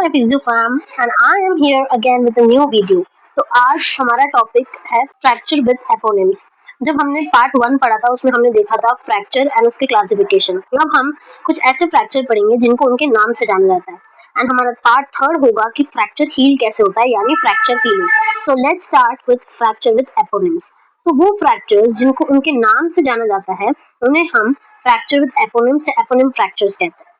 My physio fam and I am here again with a new video. तो आज हमारा topic है fracture with eponyms. जब हमने पार्ट 1 पढ़ा था उसमें हमने देखा था फ्रैक्चर एंड उसके क्लासिफिकेशन। अब हम कुछ ऐसे फ्रैक्चर पढ़ेंगे जिनको उनके नाम से जाना जाता है। एंड हमारा पार्ट 3 होगा कि फ्रैक्चर हील कैसे होता है, यानी fracture healing. So let's start with fracture with eponyms. तो वो फ्रैक्चर्स जिनको उनके नाम से जाना जाता है उन्हें हम फ्रैक्चर विद एपोनिम्स या एपोनिम फ्रैक्चर्स कहते हैं।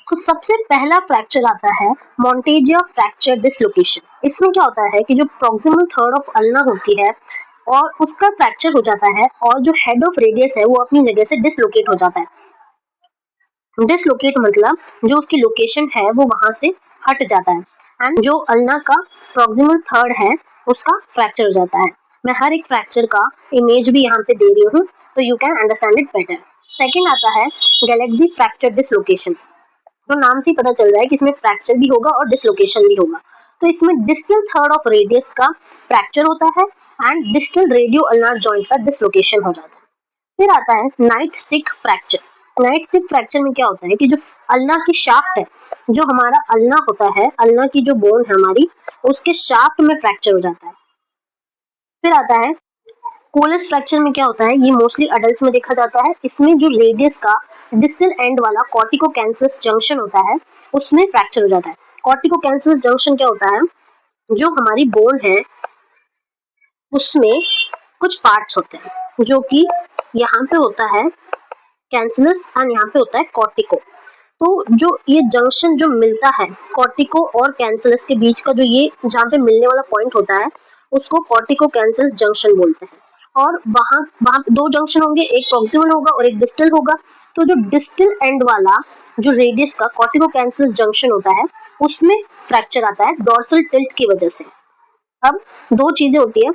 सबसे पहला फ्रैक्चर आता है मोंटेजिया फ्रैक्चर डिसलोकेशन। इसमें क्या होता है कि जो प्रॉक्सिमल थर्ड ऑफ अल्ना होती है और उसका फ्रैक्चर हो जाता है और जो हेड ऑफ रेडियस है वो अपनी जगह से डिसलोकेट हो जाता है। डिसलोकेट मतलब जो उसकी लोकेशन है वो वहां से हट जाता है एंड जो अल्ना का प्रॉक्सिमल थर्ड है उसका फ्रैक्चर हो जाता है। मैं हर एक फ्रैक्चर का इमेज भी यहाँ पे दे रही हूँ तो you can understand it better. Second आता है गैलेक्सी फ्रैक्चर डिसलोकेशन। तो नाम से ही पता चल रहा है कि इसमें फ्रैक्चर भी होगा और डिसलोकेशन भी होगा। तो इसमें डिस्टल थर्ड ऑफ रेडियस का फ्रैक्चर होता है and distal radio ulnar joint का डिसलोकेशन हो जाता है। फिर आता है night stick fracture. Night stick fracture में क्या होता है कि जो अल्ना की शाफ्ट है, जो हमारा अल्ना होता है, अल्ना की जो बोन है हमारी, उसके शाफ्ट में फ्रैक्चर हो जाता है। फिर आता है कोलस फ्रैक्चर में क्या होता है, ये मोस्टली अडल्ट्स में देखा जाता है। इसमें जो रेडियस का डिस्टल एंड वाला कॉर्टिको कैंसरस जंक्शन होता है उसमें फ्रैक्चर हो जाता है। कॉर्टिको कैंसरस जंक्शन क्या होता है, जो हमारी बोन है उसमें कुछ पार्ट्स होते हैं जो कि यहाँ पे होता है कैंसरस एंड यहाँ पे होता है कॉर्टिको। तो जो ये जंक्शन जो मिलता है कॉर्टिको और कैंसरस के बीच का, जो ये जहाँ पे मिलने वाला पॉइंट होता है उसको कॉर्टिको कैंसरस जंक्शन बोलते हैं। और वहां वहां दो जंक्शन होंगे, एक प्रॉक्सिमल होगा और एक डिस्टल होगा। तो जो डिस्टल एंड वाला जो रेडियस का कॉर्टिको कैंसरस जंक्शन होता है उसमें फ्रैक्चर आता है डॉर्सल टिल्ट की वजह से। अब दो चीजें होती है,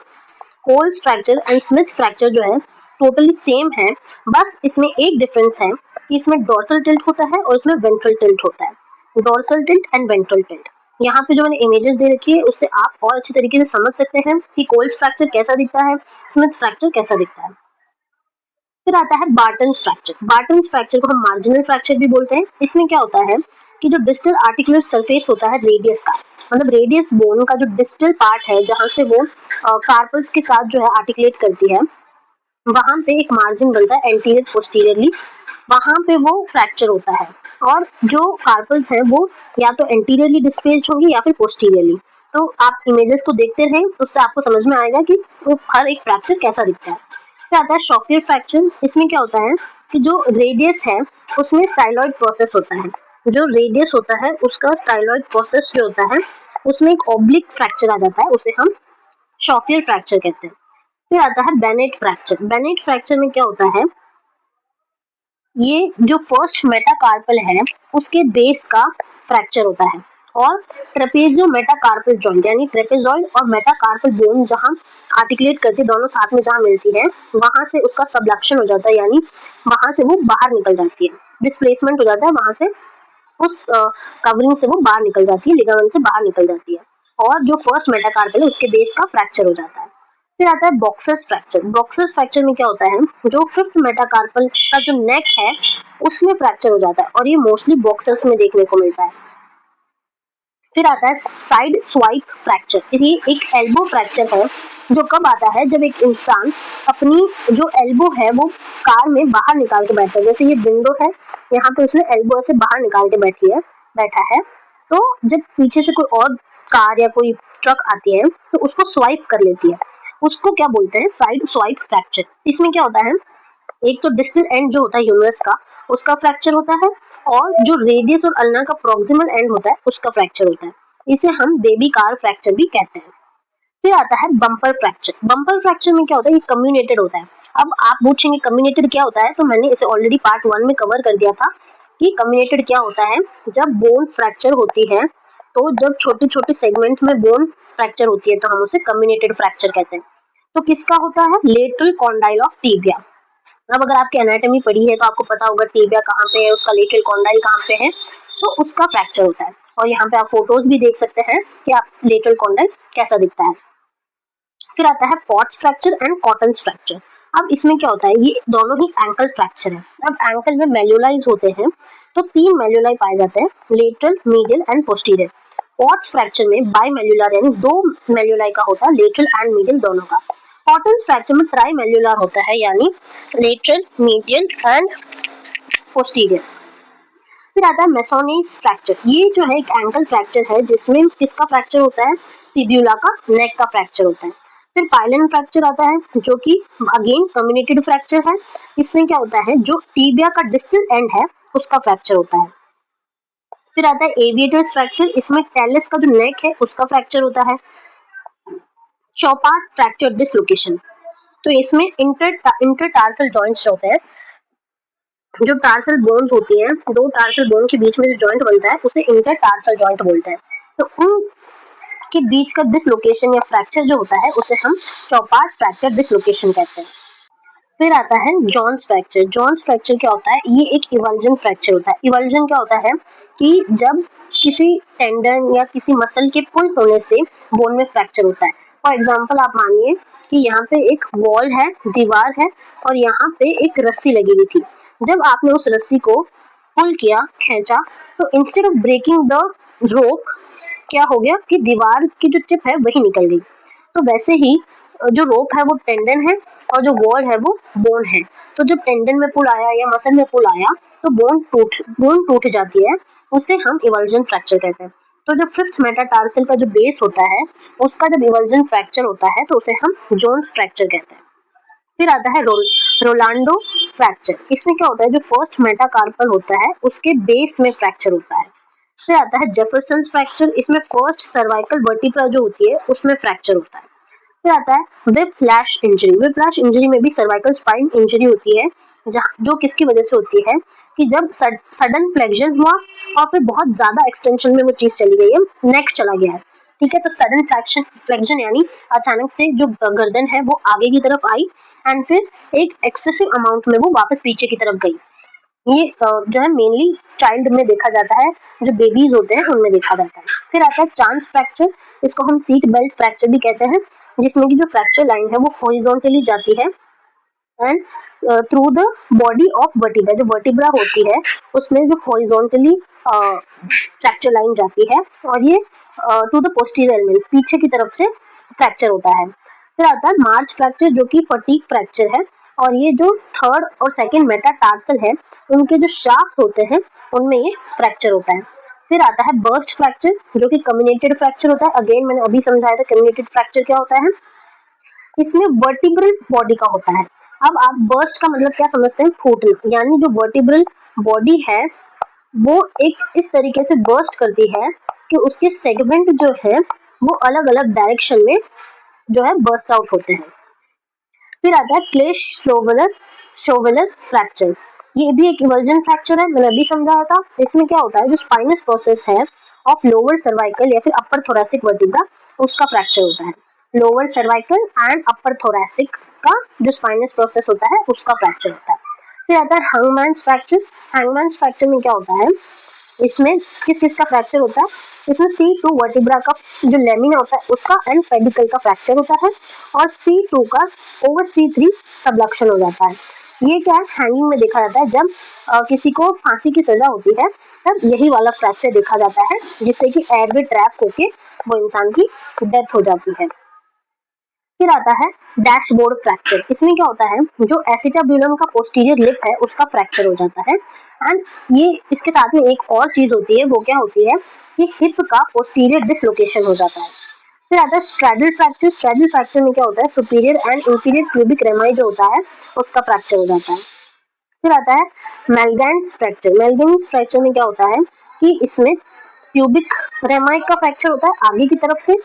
Colles fracture and Smith fracture जो है टोटली सेम है, बस इसमें एक डिफरेंस है कि इसमें डॉर्सल टिल्ट होता है और इसमें वेंट्रल टिल्ट होता है। Dorsal tilt and ventral tilt, यहाँ पे जो मैंने इमेजेस दे रखी है उससे आप और अच्छी तरीके से समझ सकते हैं कि कोल्स फ्रैक्चर कैसा दिखता है, स्मिथ फ्रैक्चर कैसा दिखता है। फिर आता है बार्टन्स फ्रैक्चर। बार्टन्स फ्रैक्चर को हम मार्जिनल फ्रैक्चर भी बोलते हैं। इसमें क्या होता है कि जो डिस्टल आर्टिकुलर सरफेस होता है रेडियस का, मतलब रेडियस बोन का जो डिस्टल पार्ट है जहां से वो कार्पल्स के साथ जो है आर्टिकुलेट करती है, वहां पे एक मार्जिन बनता है एंटीरियर पोस्टीरियरली, वहां पे वो फ्रैक्चर होता है। और जो कार्पल्स हैं वो या तो एंटीरियरली डिस्प्लेस्ड होंगी या फिर पोस्टीरियरली। तो आप इमेजेस को देखते रहें, उससे आपको समझ में आएगा कि वो हर एक फ्रैक्चर कैसा दिखता है। फिर आता है शॉफियर फ्रैक्चर। इसमें क्या होता है कि जो रेडियस है उसमें स्टाइलॉइड प्रोसेस होता है। जो रेडियस होता है उसका स्टाइलॉइड प्रोसेस जो होता है उसमें एक ऑब्लिक फ्रैक्चर आ जाता है, उसे हम शॉफियर फ्रैक्चर कहते हैं। फिर आता है बेनेट फ्रैक्चर। बेनेट फ्रैक्चर में क्या होता है, ये जो फर्स्ट मेटाकार्पल है उसके बेस का फ्रैक्चर होता है। और ट्रेपेजियो मेटाकार्पल जॉइंट यानी ट्रेपेजॉइड और मेटाकार्पल बोन जहां आर्टिकुलेट करती दोनों साथ में जहां मिलती है वहां से उसका सबलक्शन हो जाता है, यानी वहां से वो बाहर निकल जाती है, डिस्प्लेसमेंट हो जाता है, वहां से उस कवरिंग से वो बाहर निकल जाती है, लिगामेंट से बाहर निकल जाती है और जो फर्स्ट मेटाकार्पल है उसके बेस का फ्रैक्चर हो जाता है। फिर आता है बॉक्सर्स फ्रैक्चर। बॉक्सर्स फ्रैक्चर में क्या होता है, जो फिफ्थ मेटाकार्पल का जो नेक है उसमें फ्रैक्चर हो जाता है और ये मोस्टली बॉक्सर्स में देखने को मिलता है। फिर आता है साइड स्वाइप फ्रैक्चर। ये एक एल्बो फ्रैक्चर है जो कब आता है, जब एक इंसान अपनी जो एल्बो है वो कार में बाहर निकाल के बैठा है। जैसे ये विंडो है, यहाँ पे उसने एल्बो ऐसे बाहर निकाल के बैठा है, तो जब पीछे से कोई और कार या कोई ट्रक आती है तो उसको स्वाइप कर लेती है, उसको क्या बोलते हैं, साइड स्वाइप फ्रैक्चर। इसमें क्या होता है, एक तो डिस्टल एंड जो होता है ह्यूमरस का उसका फ्रैक्चर होता है और जो रेडियस और अल्ना का प्रॉक्सिमल एंड होता है उसका फ्रैक्चर होता है। इसे हम बेबी कार फ्रैक्चर भी कहते हैं। फिर आता है बम्पर फ्रैक्चर। बम्पर फ्रैक्चर में क्या होता है, ये कम्युनेटेड होता है। अब आप पूछेंगे कम्युनेटेड क्या होता है, तो मैंने इसे ऑलरेडी पार्ट 1 में कवर कर दिया था कि कम्युनेटेड क्या होता है। जब बोन फ्रैक्चर होती है, तो जब छोटे छोटे सेगमेंट में बोन फ्रैक्चर होती है तो हम उसे कम्युनेटेड फ्रैक्चर कहते हैं। तो किसका होता है, लेटरल कॉन्डाइल ऑफ टीबिया। अब अगर आपकी एनाटॉमी पढ़ी है तो आपको पता होगा टीबिया कहाँ पे है, उसका लेटरल कॉन्डाइल कहाँ पे है, तो उसका फ्रैक्चर होता है। और यहाँ पे आप फोटोज भी देख सकते हैं कि आप लेटरल कॉन्डाइल कैसा दिखता है। फिर आता है pots fracture and cottons fracture. अब इसमें क्या होता है, ये दोनों ही एंकल फ्रैक्चर है। अब एंकल में मेल्यूलाइज होते हैं तो 3 मेल्यूलाई पाए जाते हैं, lateral, medial and posterior. Pots fracture में बाई मेल्यूलर यानी 2 मेल्यूलाई का होता है, लेटरल एंड मीडियल दोनों का। कॉटन फ्रैक्चर में ट्राई मेल्यूलर होता है यानी लेटरल, मीडियल एंड पोस्टीरियर। फिर आता है मेसोनीज फ्रैक्चर। ये जो है एक एंकल फ्रैक्चर है जिसमें किसका फ्रैक्चर होता है, फिब्यूला का, नेक का फ्रैक्चर होता है। फिर पाइलन फ्रैक्चर आता है जो कि अगेन कम्युनिकेटेड फ्रैक्चर है। इसमें क्या होता है, जो टिबिया का डिस्टल एंड है उसका फ्रैक्चर होता है। फिर आता है एविएटर्स फ्रैक्चर। इसमें टेलिस का जो नेक है उसका फ्रैक्चर होता है। चौपार्ट फ्रैक्चर डिसलोकेशन, तो इसमें इंटरटार्सल जॉइंट्स होते हैं, जो टार्सल बोन्स होती हैं, 2 टार्सल बोन के बीच में जो जॉइंट बनता है उसे इंटरटार्सल जॉइंट बोलते हैं। तो उनके बीच का डिसलोकेशन या फ्रैक्चर जो होता है उसे हम चौपार्ट फ्रैक्चर डिसलोकेशन कहते हैं। फिर आता है जॉन्स फ्रैक्चर। जॉन्स फ्रैक्चर क्या होता है, ये एक इवल्जन फ्रैक्चर होता है। इवल्जन क्या होता है कि जब किसी टेंडन या किसी मसल के पुल होने से बोन में फ्रैक्चर होता है। फॉर एग्जाम्पल आप मानिए कि यहाँ पे एक वॉल है, दीवार है और यहाँ पे एक रस्सी लगी हुई थी। जब आपने उस रस्सी को पुल किया, खींचा, तो instead of breaking the rope क्या हो गया कि दीवार की जो टिप है वही निकल गई। तो वैसे ही जो रोप है वो टेंडन है और जो वॉल है वो बोन है। तो जब टेंडन में पुल आया या मसल में पुल आया तो बोन टूट जाती है, उसे हम इवल्जन फ्रैक्चर कहते हैं। तो जो 5th मेटाटार्सल का जो बेस होता है उसका जब इवल्जन फ्रैक्चर होता है तो उसे हम जोन्स फ्रैक्चर कहते हैं। फिर आता है रोलांडो फ्रैक्चर। इसमें क्या होता है, जो फर्स्ट मेटाकार्पल होता है उसके बेस में फ्रैक्चर होता है। फिर आता है जेफरसन्स फ्रैक्चर। इसमें फर्स्ट सर्वाइकल वर्टिब्रा जो होती है उसमें फ्रैक्चर होता है। फिर आता है व्हिप्लैश इंजरी। व्हिप्लैश इंजरी में भी सर्वाइकल स्पाइन इंजरी होती है, जहाँ जो किसकी वजह से होती है कि जब सडन फ्लेक्शन हुआ और फिर बहुत ज्यादा एक्सटेंशन में वो चीज चली गई है, नेक चला गया है, ठीक है। तो सडन फ्लेक्शन यानी अचानक से जो गर्दन है वो आगे की तरफ आई एंड फिर एक एक्सेसिव अमाउंट में वो वापस पीछे की तरफ गई। ये जो है मेनली चाइल्ड में देखा जाता है, जो बेबीज होते हैं उनमें देखा जाता है। फिर आता है चांस फ्रैक्चर। इसको हम सीट बेल्ट फ्रैक्चर भी कहते हैं, जिसमें की जो फ्रैक्चर लाइन है वो हॉरिजॉन्टली जाती है and through the body of vertebra. जो वर्टिब्रा होती है उसमें जो हॉरिजॉन्टली फ्रैक्चर लाइन जाती है और ये टू द पोस्टीरियर एलिमेंट, पीछे की तरफ से फ्रैक्चर होता है। फिर आता है मार्च फ्रैक्चर जो कि फटीग फ्रैक्चर है और ये जो 3rd और 2nd मेटाटार्सल है उनके जो शाफ्ट होते हैं उनमें ये फ्रैक्चर होता है। फिर आता है बर्स्ट फ्रैक्चर जो कि कम्युनिकेटेड फ्रैक्चर होता है। अगेन मैंने अभी समझाया था कम्युनिकेटेड फ्रैक्चर क्या होता है, इसमें वर्टिब्रल बॉडी का होता है। अब आप बर्स्ट का मतलब क्या समझते हैं, फूटना, यानी जो वर्टिब्रल बॉडी है वो एक इस तरीके से बर्स्ट करती है कि उसके सेगमेंट जो है वो अलग अलग डायरेक्शन में जो है बर्स्ट आउट होते हैं। फिर आता है क्लेश शोवेलर फ्रैक्चर। ये भी एक इवल्जन फ्रैक्चर है, मैंने अभी समझाया था। इसमें क्या होता है, जो स्पाइनस प्रोसेस है ऑफ लोअर सर्वाइकल या फिर अपर थोरैसिक वर्टिब्रा उसका फ्रैक्चर होता है। Lower cervical and upper thoracic का जो स्पाइनस प्रोसेस होता है उसका फ्रैक्चर होता है। फिर आता है हैंगमैन्स फ्रैक्चर। हैंगमैन्स फ्रैक्चर में क्या होता है, इसमें किस किस का फ्रैक्चर होता है, इसमें C2 वर्टिब्रा का जो लेमिना होता है उसका एंड पेडिकल का फ्रैक्चर होता है और C2 का ओवर C3 सबलक्शन हो जाता है। ये क्या है, हैंगिंग में देखा जाता है। जब किसी को फांसी की सजा होती है तब यही वाला फ्रैक्चर देखा जाता है, जिससे कि एयरवे ट्रैप होके वो इंसान की डेथ हो जाती है। फिर आता है डैशबोर्ड फ्रैक्चर। इसमें क्या होता है, जो एसिटाब्यूलम का पोस्टीरियर लिप है उसका फ्रैक्चर हो जाता है एंड ये इसके साथ में एक और चीज होती है, वो क्या होती है कि हिप का पोस्टीरियर डिसलोकेशन हो जाता है। फिर आता है स्ट्रैडल फ्रैक्चर। स्ट्रैडल फ्रैक्चर में क्या होता है, सुपीरियर एंड इंफीरियर प्यूबिक रेमाई जो होता है उसका फ्रैक्चर हो जाता है। फिर आता है मेलगेंस फ्रैक्चर। मेलगेंस फ्रैक्चर में क्या होता है कि इसमें प्यूबिक रेमाई का फ्रैक्चर होता है आगे की तरफ से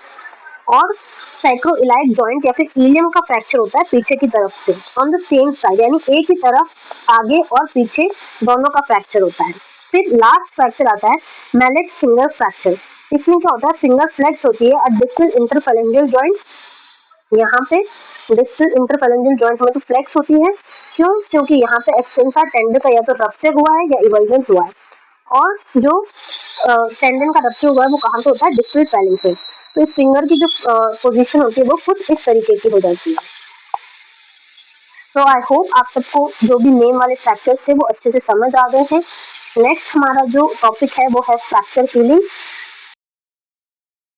और सैक्रोइलाइक जॉइंट या फिर इलियम का फ्रैक्चर होता है पीछे की तरफ से ऑन द सेम साइड, यानी एक ही तरफ आगे और पीछे दोनों का फ्रैक्चर होता है। फिर लास्ट फ्रैक्चर आता है मैलेट फिंगर फ्रैक्चर। इसमें क्या होता है, फिंगर फ्लेक्स होती है और डिस्टल इंटरफेरेंजियल जॉइंट, यहाँ पे डिस्टल इंटरफेरेंजियल जॉइंट में तो फ्लेक्स होती है। क्यों, क्योंकि यहाँ पे एक्सटेंसर टेंडन का या तो रप्चर हुआ है या इवल्जन हुआ है और जो टेंडन का रप्चर हुआ है वो कहाँ पे होता है, डिस्टल स्वेलिंग से। तो इस फिंगर की जो पोजीशन होती है वो कुछ इस तरीके की हो जाती है। तो आई होप आप सबको जो भी नेम वाले फ्रैक्चर्स थे वो अच्छे से समझ आ गए हैं। नेक्स्ट हमारा जो टॉपिक है वो है फ्रैक्चर हीलिंग।